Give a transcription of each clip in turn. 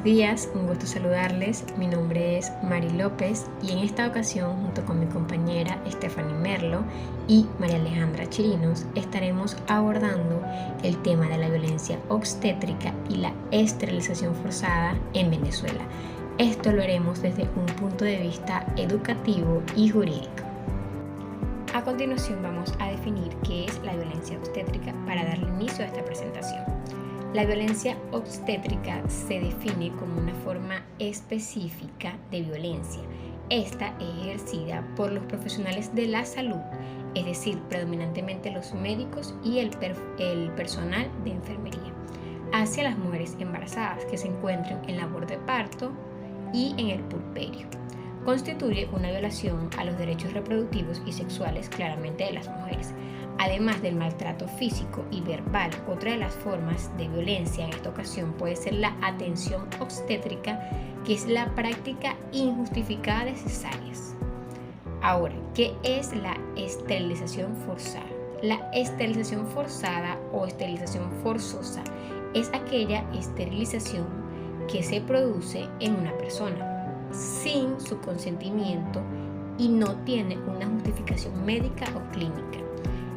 Buenos días, un gusto saludarles. Mi nombre es Mari López y en esta ocasión, junto con mi compañera Stephanie Merlo y María Alejandra Chirinos, estaremos abordando el tema de la violencia obstétrica y la esterilización forzada en Venezuela. Esto lo haremos desde un punto de vista educativo y jurídico. A continuación vamos a definir qué es la violencia obstétrica para darle inicio a esta presentación. La violencia obstétrica se define como una forma específica de violencia. Esta es ejercida por los profesionales de la salud, es decir, predominantemente los médicos y el personal de enfermería, hacia las mujeres embarazadas que se encuentran en labor de parto y en el puerperio. Constituye una violación a los derechos reproductivos y sexuales claramente de las mujeres. Además del maltrato físico y verbal, otra de las formas de violencia en esta ocasión puede ser la atención obstétrica, que es la práctica injustificada de cesáreas. Ahora, ¿qué es la esterilización forzada? La esterilización forzada o esterilización forzosa es aquella esterilización que se produce en una persona sin su consentimiento y no tiene una justificación médica o clínica.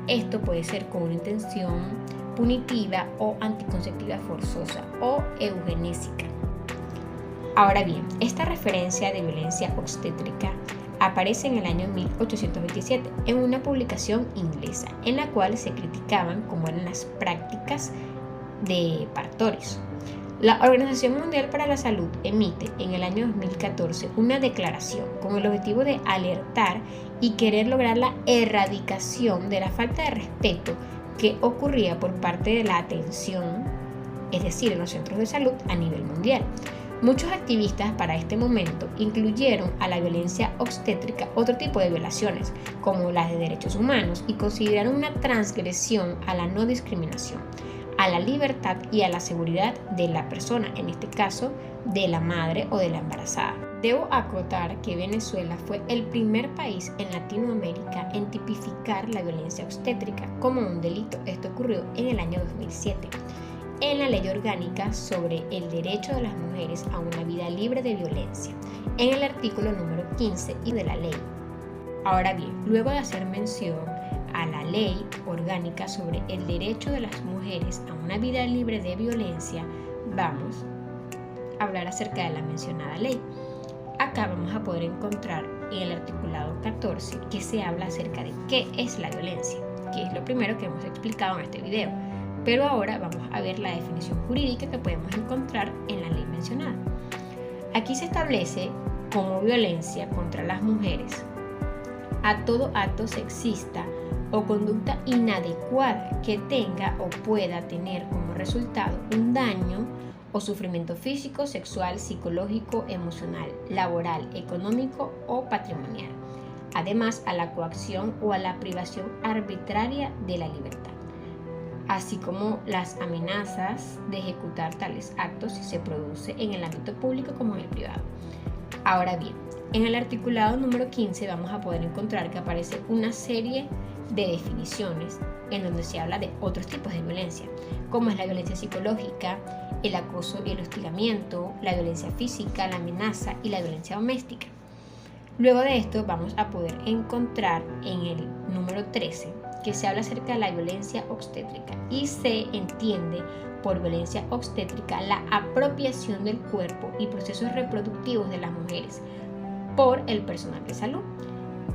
Esto puede ser con una intención punitiva o anticonceptiva forzosa o eugenésica. Ahora bien, esta referencia de violencia obstétrica aparece en el año 1827 en una publicación inglesa en la cual se criticaban cómo eran las prácticas de partores. La Organización Mundial para la Salud emite en el año 2014 una declaración con el objetivo de alertar y querer lograr la erradicación de la falta de respeto que ocurría por parte de la atención, es decir, en los centros de salud a nivel mundial. Muchos activistas para este momento incluyeron a la violencia obstétrica otro tipo de violaciones, como las de derechos humanos, y consideraron una transgresión a la no discriminación, a la libertad y a la seguridad de la persona, en este caso de la madre o de la embarazada. Debo acotar que Venezuela fue el primer país en Latinoamérica en tipificar la violencia obstétrica como un delito. Esto ocurrió en el año 2007, en la Ley Orgánica sobre el Derecho de las Mujeres a una Vida Libre de Violencia, en el artículo número 15 de la ley. Ahora bien, luego de hacer mención a la Ley Orgánica sobre el Derecho de las Mujeres a una Vida Libre de Violencia, vamos a hablar acerca de la mencionada ley. Acá vamos a poder encontrar en el articulado 14 que se habla acerca de qué es la violencia, que es lo primero que hemos explicado en este video. Pero ahora vamos a ver la definición jurídica que podemos encontrar en la ley mencionada. Aquí se establece como violencia contra las mujeres a todo acto sexista o conducta inadecuada que tenga o pueda tener como resultado un daño o sufrimiento físico, sexual, psicológico, emocional, laboral, económico o patrimonial. Además, a la coacción o a la privación arbitraria de la libertad, así como las amenazas de ejecutar tales actos si se produce en el ámbito público como en el privado. Ahora bien, en el articulado número 15 vamos a poder encontrar que aparece una serie de definiciones en donde se habla de otros tipos de violencia, como es la violencia psicológica, el acoso y el hostigamiento, la violencia física, la amenaza y la violencia doméstica. Luego de esto vamos a poder encontrar en el número 13 que se habla acerca de la violencia obstétrica y se entiende por violencia obstétrica la apropiación del cuerpo y procesos reproductivos de las mujeres por el personal de salud,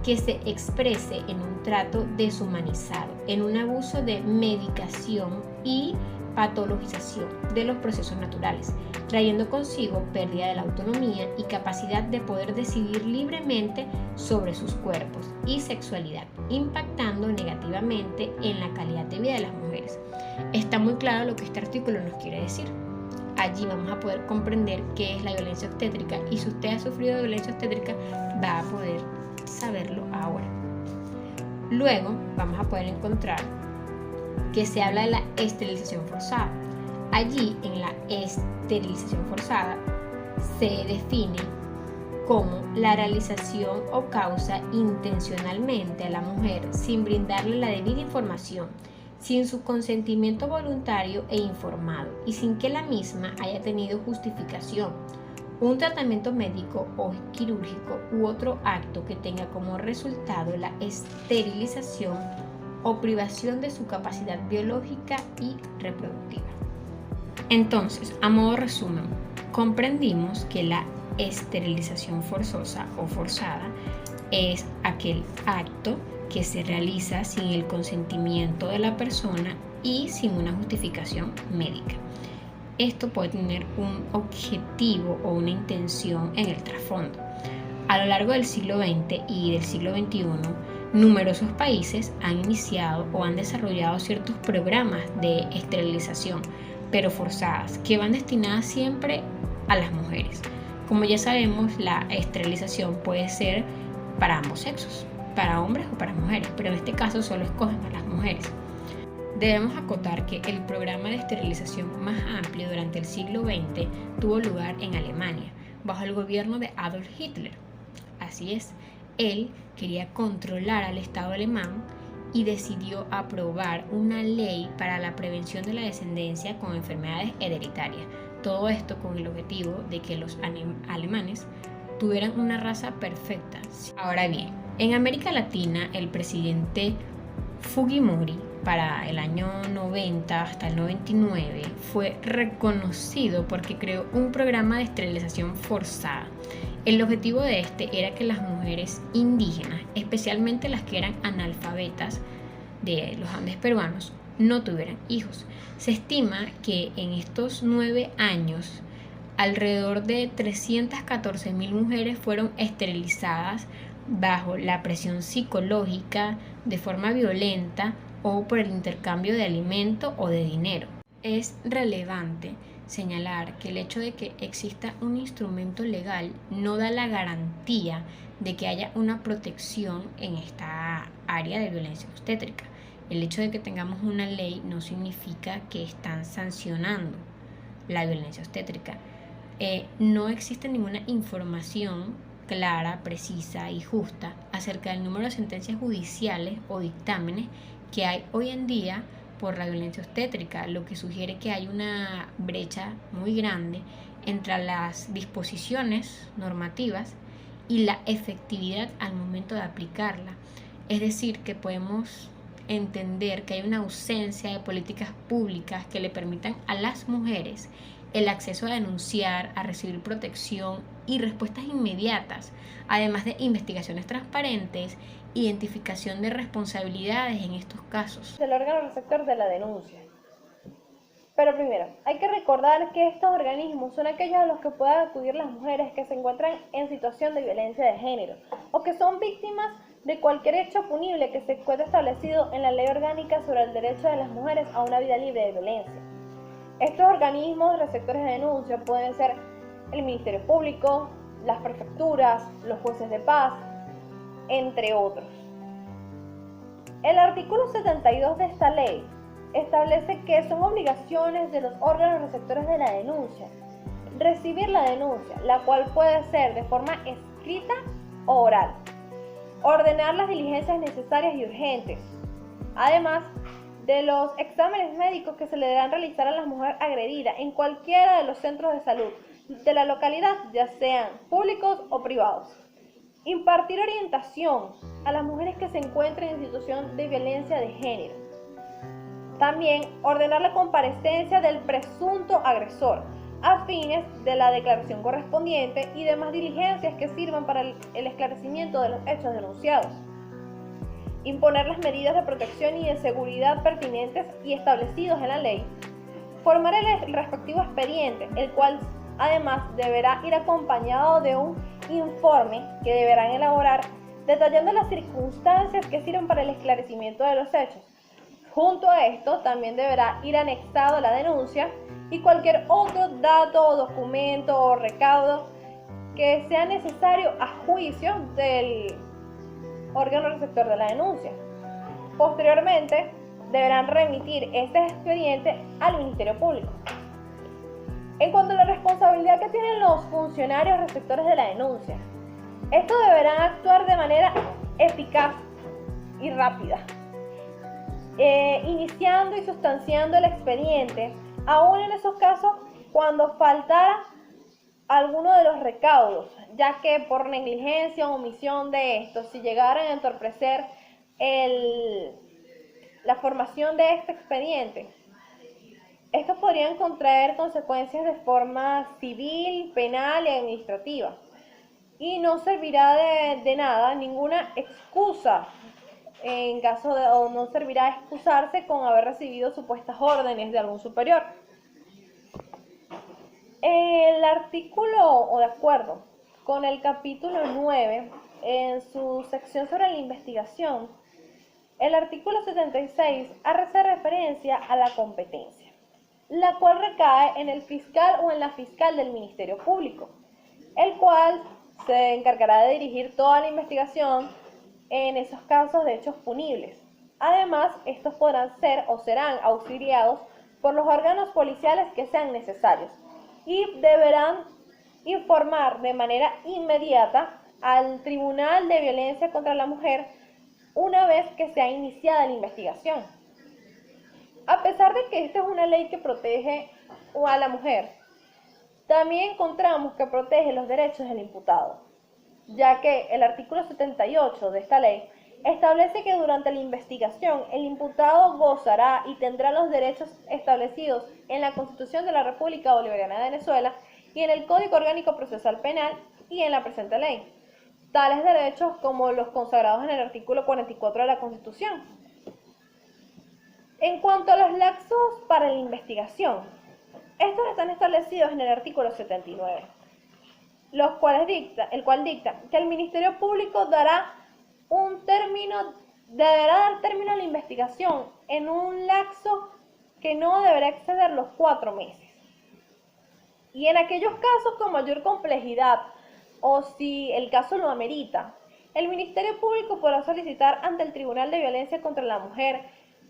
que se exprese en un trato deshumanizado, en un abuso de medicación y patologización de los procesos naturales, trayendo consigo pérdida de la autonomía y capacidad de poder decidir libremente sobre sus cuerpos y sexualidad, impactando negativamente en la calidad de vida de las mujeres. Está muy claro lo que este artículo nos quiere decir. Allí vamos a poder comprender qué es la violencia obstétrica, y si usted ha sufrido de violencia obstétrica va a poder saberlo ahora. Luego vamos a poder encontrar que se habla de la esterilización forzada. Allí, en la esterilización forzada, se define como la realización o causa intencionalmente a la mujer sin brindarle la debida información, sin su consentimiento voluntario e informado y sin que la misma haya tenido justificación, un tratamiento médico o quirúrgico u otro acto que tenga como resultado la esterilización o privación de su capacidad biológica y reproductiva. Entonces, a modo resumen, comprendimos que la esterilización forzosa o forzada es aquel acto que se realiza sin el consentimiento de la persona y sin una justificación médica. Esto puede tener un objetivo o una intención en el trasfondo. A lo largo del siglo XX y del siglo XXI, numerosos países han iniciado o han desarrollado ciertos programas de esterilización, pero forzadas, que van destinadas siempre a las mujeres. Como ya sabemos, la esterilización puede ser para ambos sexos, para hombres o para mujeres, pero en este caso solo escogen a las mujeres. Debemos acotar que el programa de esterilización más amplio durante el siglo XX tuvo lugar en Alemania, bajo el gobierno de Adolf Hitler. Así es, él quería controlar al Estado alemán y decidió aprobar una ley para la prevención de la descendencia con enfermedades hereditarias. Todo esto con el objetivo de que los alemanes tuvieran una raza perfecta. Ahora bien, en América Latina, el presidente Fujimori, para el año 90 hasta el 99, fue reconocido porque creó un programa de esterilización forzada. El objetivo de este era que las mujeres indígenas, especialmente las que eran analfabetas de los Andes peruanos, no tuvieran hijos. Se estima que en estos 9 años, alrededor de 314.000 mujeres fueron esterilizadas bajo la presión psicológica, de forma violenta o por el intercambio de alimento o de dinero. Es relevante señalar que el hecho de que exista un instrumento legal no da la garantía de que haya una protección en esta área de violencia obstétrica. El hecho de que tengamos una ley no significa que están sancionando la violencia obstétrica. No existe ninguna información clara, precisa y justa acerca del número de sentencias judiciales o dictámenes que hay hoy en día por la violencia obstétrica, lo que sugiere que hay una brecha muy grande entre las disposiciones normativas y la efectividad al momento de aplicarla. Es decir, que podemos entender que hay una ausencia de políticas públicas que le permitan a las mujeres el acceso a denunciar, a recibir protección y respuestas inmediatas, además de investigaciones transparentes, identificación de responsabilidades en estos casos. El órgano receptor de la denuncia. Pero primero, hay que recordar que estos organismos son aquellos a los que pueden acudir las mujeres que se encuentran en situación de violencia de género o que son víctimas de cualquier hecho punible que se encuentre establecido en la Ley Orgánica sobre el Derecho de las Mujeres a una Vida Libre de Violencia. Estos organismos receptores de denuncia pueden ser el Ministerio Público, las prefecturas, los jueces de paz, entre otros. El artículo 72 de esta ley establece que son obligaciones de los órganos receptores de la denuncia recibir la denuncia, la cual puede ser de forma escrita o oral, ordenar las diligencias necesarias y urgentes, además de los exámenes médicos que se le deberán realizar a la mujer agredida en cualquiera de los centros de salud de la localidad, ya sean públicos o privados. Impartir orientación a las mujeres que se encuentren en situación de violencia de género. También ordenar la comparecencia del presunto agresor a fines de la declaración correspondiente y demás diligencias que sirvan para el esclarecimiento de los hechos denunciados. Imponer las medidas de protección y de seguridad pertinentes y establecidos en la ley. Formar el respectivo expediente, el cual además deberá ir acompañado de un informe que deberán elaborar detallando las circunstancias que sirven para el esclarecimiento de los hechos. Junto a esto también deberá ir anexado la denuncia y cualquier otro dato, documento o recaudo que sea necesario a juicio del órgano receptor de la denuncia. Posteriormente, deberán remitir este expediente al Ministerio Público. En cuanto a la responsabilidad que tienen los funcionarios receptores de la denuncia, estos deberán actuar de manera eficaz y rápida, iniciando y sustanciando el expediente, aún en esos casos cuando faltara alguno de los recaudos, ya que por negligencia o omisión de estos, si llegaran a entorpecer la formación de este expediente, estos podrían contraer consecuencias de forma civil, penal y administrativa. Y no servirá de nada ninguna excusa en caso de, o no servirá excusarse con haber recibido supuestas órdenes de algún superior. El artículo, o de acuerdo con el capítulo 9, en su sección sobre la investigación, el artículo 76 hace referencia a la competencia, la cual recae en el fiscal o en la fiscal del Ministerio Público, el cual se encargará de dirigir toda la investigación en esos casos de hechos punibles. Además, estos podrán ser o serán auxiliados por los órganos policiales que sean necesarios y deberán informar de manera inmediata al Tribunal de Violencia contra la Mujer una vez que sea iniciada la investigación. A pesar de que esta es una ley que protege a la mujer, también encontramos que protege los derechos del imputado, ya que el artículo 78 de esta ley establece que durante la investigación el imputado gozará y tendrá los derechos establecidos en la Constitución de la República Bolivariana de Venezuela y en el Código Orgánico Procesal Penal y en la presente ley, tales derechos como los consagrados en el artículo 44 de la Constitución. En cuanto a los lapsos para la investigación, estos están establecidos en el artículo 79, el cual dicta que el Ministerio Público deberá dar término a la investigación en un lapso que no deberá exceder los 4 meses. Y en aquellos casos con mayor complejidad o si el caso lo amerita, el Ministerio Público podrá solicitar ante el Tribunal de Violencia contra la Mujer,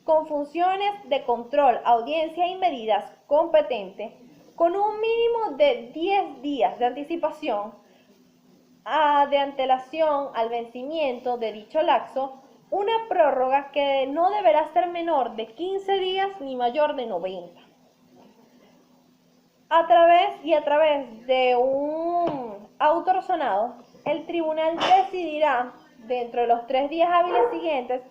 con funciones de control, audiencia y medidas competentes, con un mínimo de 10 días de anticipación de antelación al vencimiento de dicho lapso, una prórroga que no deberá ser menor de 15 días ni mayor de 90. A través de un auto razonado, el tribunal decidirá dentro de los 3 días hábiles siguientes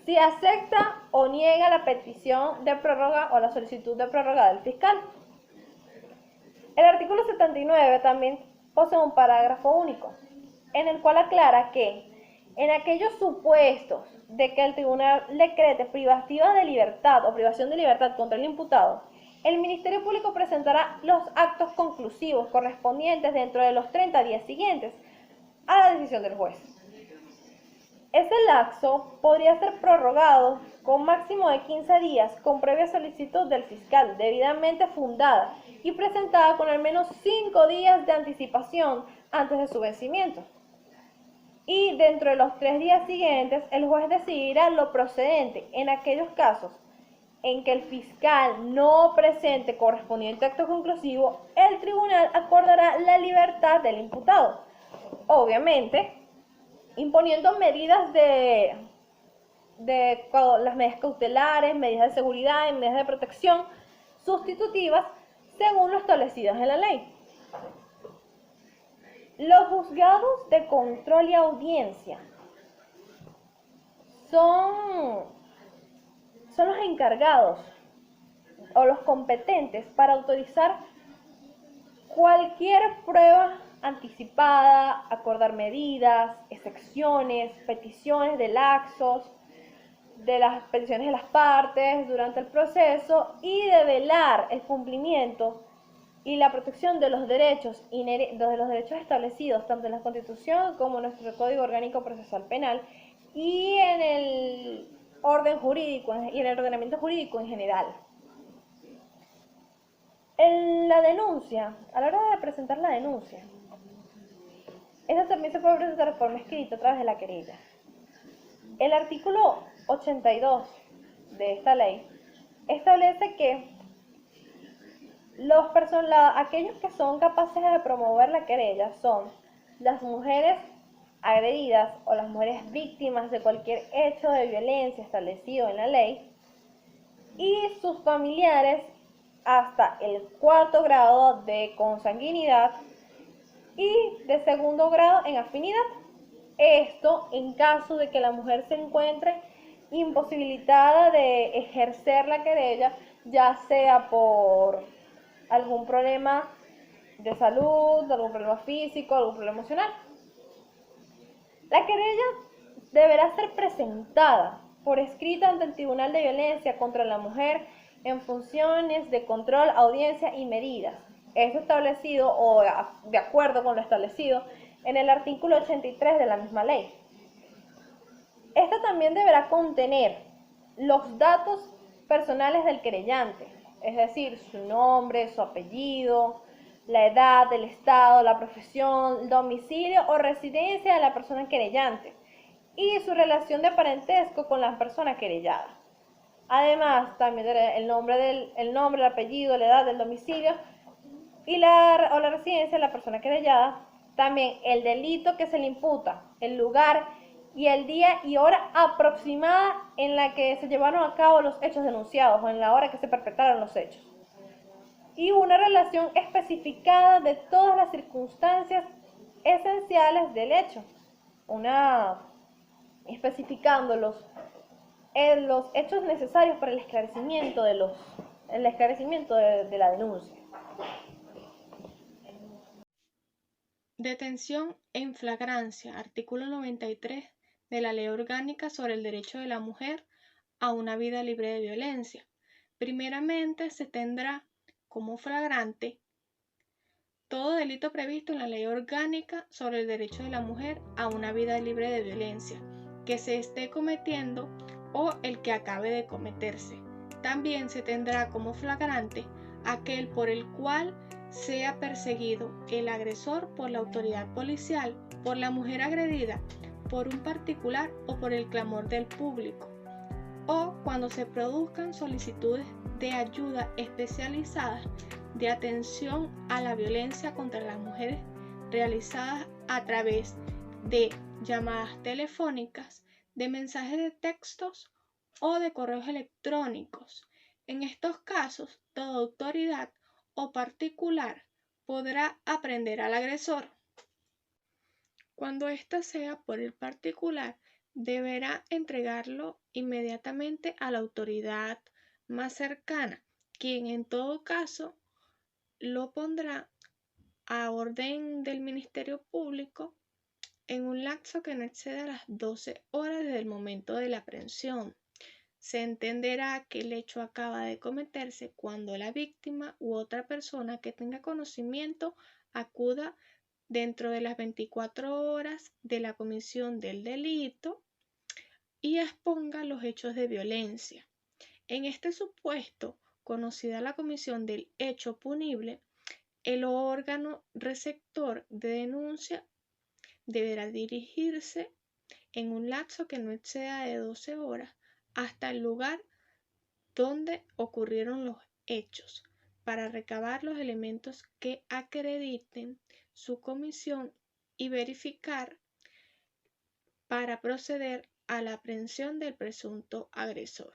si acepta o niega la petición de prórroga o la solicitud de prórroga del fiscal. El artículo 79 también posee un parágrafo único, en el cual aclara que en aquellos supuestos de que el tribunal decrete privativa de libertad o privación de libertad contra el imputado, el Ministerio Público presentará los actos conclusivos correspondientes dentro de los 30 días siguientes a la decisión del juez. Ese lapso podría ser prorrogado con máximo de 15 días con previa solicitud del fiscal debidamente fundada y presentada con al menos 5 días de anticipación antes de su vencimiento. Y dentro de los 3 días siguientes, el juez decidirá lo procedente en aquellos casos en que el fiscal no presente correspondiente acto conclusivo. El tribunal acordará la libertad del imputado, obviamente imponiendo medidas las medidas cautelares, medidas de seguridad y medidas de protección sustitutivas según lo establecido en la ley. Los juzgados de control y audiencia son los encargados o los competentes para autorizar cualquier prueba anticipada, acordar medidas, excepciones, peticiones de lapsos, de las peticiones de las partes durante el proceso y de velar el cumplimiento y la protección de los derechos establecidos tanto en la Constitución como en nuestro Código Orgánico Procesal Penal y en el orden jurídico y en el ordenamiento jurídico en general. En la denuncia, a la hora de presentar la denuncia, esta también se puede presentar de forma escrita a través de la querella. El artículo 82 de esta ley establece que aquellos que son capaces de promover la querella son las mujeres agredidas o las mujeres víctimas de cualquier hecho de violencia establecido en la ley, y sus familiares hasta el 4.º grado de consanguinidad y de 2.º grado en afinidad. Esto en caso de que la mujer se encuentre imposibilitada de ejercer la querella, ya sea por algún problema de salud, algún problema físico, algún problema emocional. La querella deberá ser presentada por escrito ante el Tribunal de Violencia contra la Mujer en funciones de control, audiencia y medidas. Esto establecido o de acuerdo con lo establecido en el artículo 83 de la misma ley. Esta también deberá contener los datos personales del querellante, es decir, su nombre, su apellido, la edad, el estado, la profesión, domicilio o residencia de la persona querellante y su relación de parentesco con la persona querellada. Además, también el nombre, el apellido, la edad, el domicilio y la residencia de la persona querellada. También el delito que se le imputa, el lugar y el día y hora aproximada en la que se llevaron a cabo los hechos denunciados o en la hora que se perpetraron los hechos. Y una relación especificada de todas las circunstancias esenciales del hecho. Especificando los hechos necesarios para el esclarecimiento de la denuncia. Detención en flagrancia, artículo 93 de la Ley Orgánica sobre el Derecho de la Mujer a una vida libre de violencia. Primeramente, se tendrá como flagrante todo delito previsto en la Ley Orgánica sobre el Derecho de la Mujer a una vida libre de violencia que se esté cometiendo o el que acabe de cometerse. También se tendrá como flagrante aquel por el cual sea perseguido el agresor por la autoridad policial, por la mujer agredida, por un particular o por el clamor del público, o cuando se produzcan solicitudes de ayuda especializadas de atención a la violencia contra las mujeres realizadas a través de llamadas telefónicas, de mensajes de textos o de correos electrónicos. En estos casos, toda autoridad o particular podrá aprehender al agresor. Cuando ésta sea por el particular, deberá entregarlo inmediatamente a la autoridad más cercana, quien en todo caso lo pondrá a orden del Ministerio Público en un lapso que no exceda las 12 horas desde el momento de la aprehensión. Se entenderá que el hecho acaba de cometerse cuando la víctima u otra persona que tenga conocimiento acuda dentro de las 24 horas de la comisión del delito y exponga los hechos de violencia. En este supuesto, conocida la comisión del hecho punible, el órgano receptor de denuncia deberá dirigirse en un lapso que no exceda de 12 horas hasta el lugar donde ocurrieron los hechos para recabar los elementos que acrediten su comisión y verificar para proceder a la aprehensión del presunto agresor.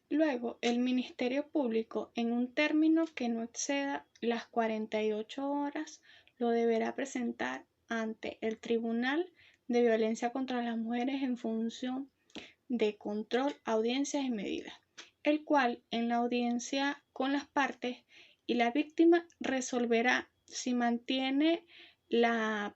Luego, el Ministerio Público, en un término que no exceda las 48 horas, lo deberá presentar ante el Tribunal de Violencia contra las Mujeres en función de control, audiencias y medidas, el cual en la audiencia con las partes y la víctima resolverá si mantiene la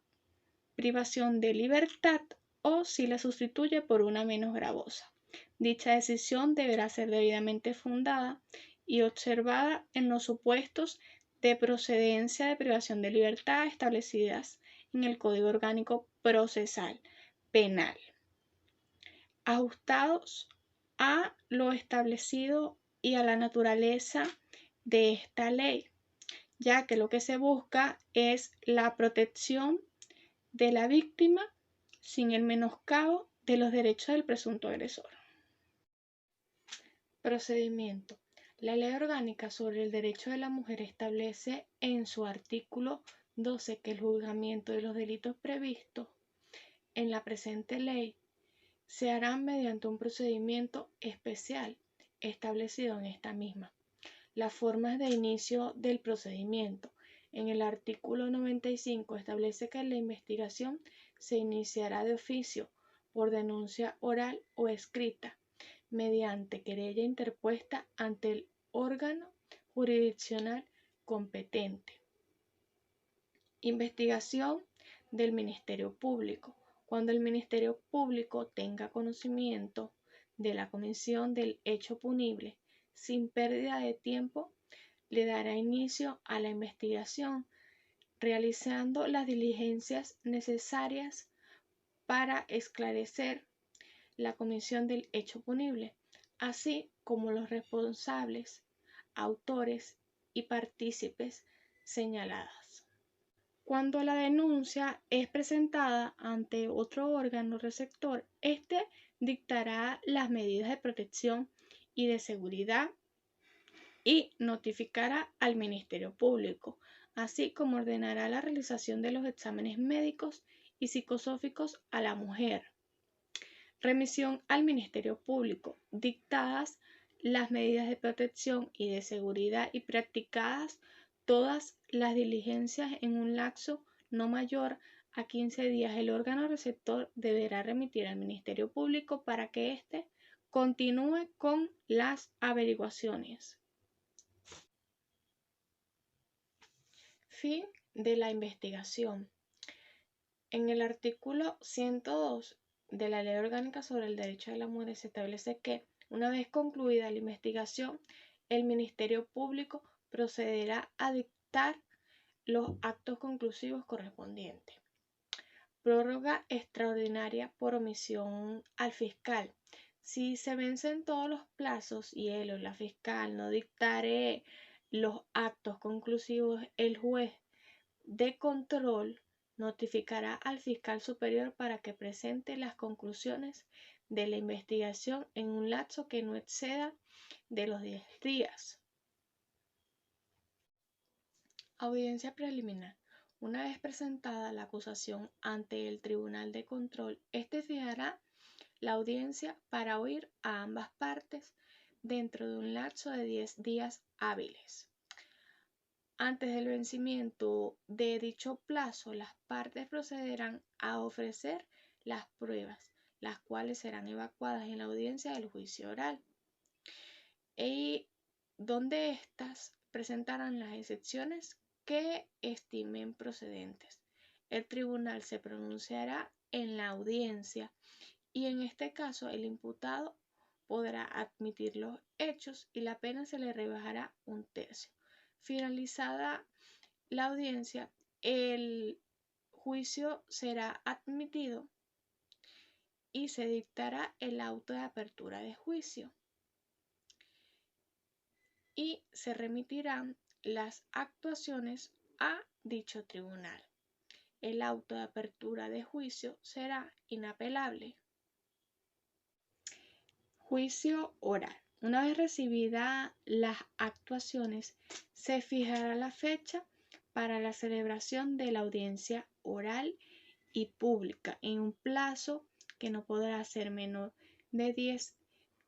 privación de libertad o si la sustituye por una menos gravosa. Dicha decisión deberá ser debidamente fundada y observada en los supuestos de procedencia de privación de libertad establecidas en el Código Orgánico Procesal Penal, ajustados a lo establecido y a la naturaleza de esta ley, ya que lo que se busca es la protección de la víctima sin el menoscabo de los derechos del presunto agresor. Procedimiento. La Ley Orgánica sobre el Derecho de la Mujer establece en su artículo 12 que el juzgamiento de los delitos previstos en la presente ley se harán mediante un procedimiento especial establecido en esta misma. Las formas de inicio del procedimiento. En el artículo 95 establece que la investigación se iniciará de oficio, por denuncia oral o escrita, mediante querella interpuesta ante el órgano jurisdiccional competente. Investigación del Ministerio Público. Cuando el Ministerio Público tenga conocimiento de la comisión del hecho punible, sin pérdida de tiempo, le dará inicio a la investigación, realizando las diligencias necesarias para esclarecer la comisión del hecho punible, así como los responsables, autores y partícipes señaladas. Cuando la denuncia es presentada ante otro órgano receptor, éste dictará las medidas de protección y de seguridad y notificará al Ministerio Público, así como ordenará la realización de los exámenes médicos y psicosóficos a la mujer. Remisión al Ministerio Público, dictadas las medidas de protección y de seguridad y practicadas todas las diligencias en un lapso no mayor a 15 días, el órgano receptor deberá remitir al Ministerio Público para que éste continúe con las averiguaciones. Fin de la investigación. En el artículo 102 de la Ley Orgánica sobre el Derecho de la Mujer se establece que, una vez concluida la investigación, el Ministerio Público procederá a dictar los actos conclusivos correspondientes. Prórroga extraordinaria por omisión al fiscal. Si se vencen todos los plazos y él o la fiscal no dictare los actos conclusivos, el juez de control notificará al fiscal superior para que presente las conclusiones de la investigación en un lapso que no exceda de los 10 días. Audiencia preliminar. Una vez presentada la acusación ante el Tribunal de Control, este fijará la audiencia para oír a ambas partes dentro de un lapso de 10 días hábiles. Antes del vencimiento de dicho plazo, las partes procederán a ofrecer las pruebas, las cuales serán evacuadas en la audiencia del juicio oral, y donde éstas presentarán las excepciones que estimen procedentes. El tribunal se pronunciará en la audiencia y en este caso el imputado podrá admitir los hechos y la pena se le rebajará 1/3. Finalizada la audiencia, el juicio será admitido y se dictará el auto de apertura de juicio y se remitirán las actuaciones a dicho tribunal. El auto de apertura de juicio será inapelable. Juicio oral. Una vez recibidas las actuaciones, se fijará la fecha para la celebración de la audiencia oral y pública en un plazo que no podrá ser menor de 10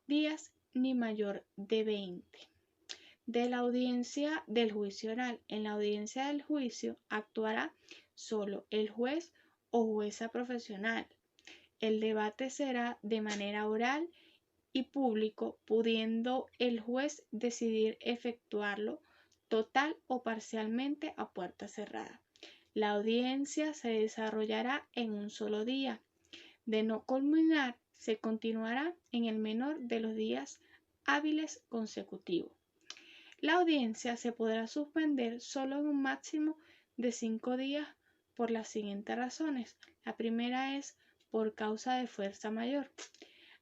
días ni mayor de 20. De la audiencia del juicio oral. En la audiencia del juicio actuará solo el juez o jueza profesional. El debate será de manera oral y público, pudiendo el juez decidir efectuarlo total o parcialmente a puerta cerrada. La audiencia se desarrollará en un solo día. De no culminar, se continuará en el menor de los días hábiles consecutivos. La audiencia se podrá suspender solo en un máximo de 5 días por las siguientes razones. La primera es por causa de fuerza mayor.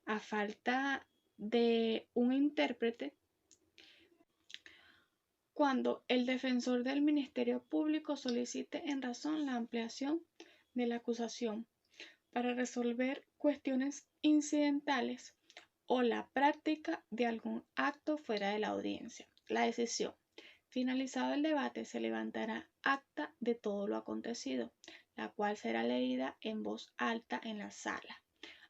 A falta de un intérprete, cuando el defensor del Ministerio Público solicite en razón la ampliación de la acusación para resolver cuestiones incidentales o la práctica de algún acto fuera de la audiencia. La decisión. Finalizado el debate, se levantará acta de todo lo acontecido, la cual será leída en voz alta en la sala.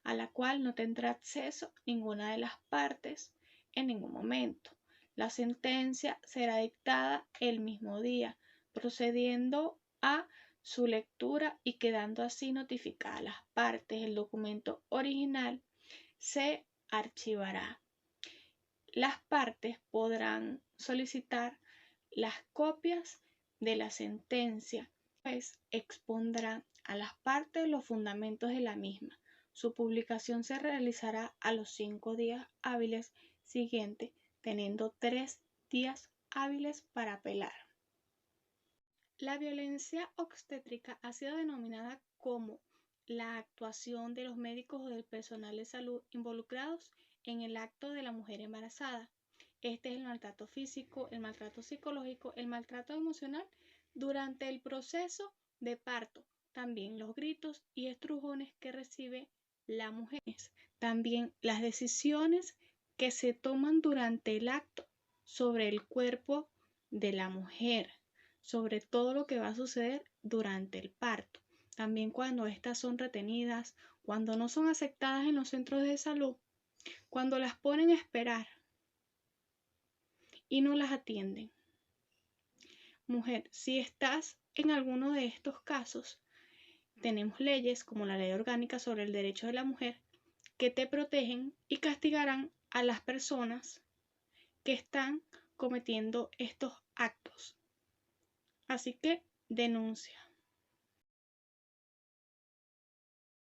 a la cual no tendrá acceso ninguna de las partes en ningún momento. La sentencia será dictada el mismo día, procediendo a su lectura y quedando así notificadas las partes. El documento original se archivará. Las partes podrán solicitar las copias de la sentencia, pues expondrá a las partes los fundamentos de la misma. Su publicación se realizará a los 5 días hábiles siguientes, teniendo 3 días hábiles para apelar. La violencia obstétrica ha sido denominada como la actuación de los médicos o del personal de salud involucrados en el acto de la mujer embarazada. Este es el maltrato físico, el maltrato psicológico, el maltrato emocional durante el proceso de parto. También los gritos y estrujones que recibe la mujer. También las decisiones que se toman durante el acto sobre el cuerpo de la mujer, sobre todo lo que va a suceder durante el parto. También cuando estas son retenidas, cuando no son aceptadas en los centros de salud, cuando las ponen a esperar y no las atienden. Mujer, si estás en alguno de estos casos, tenemos leyes como la Ley Orgánica sobre el Derecho de la Mujer que te protegen y castigarán a las personas que están cometiendo estos actos. Así que denuncia.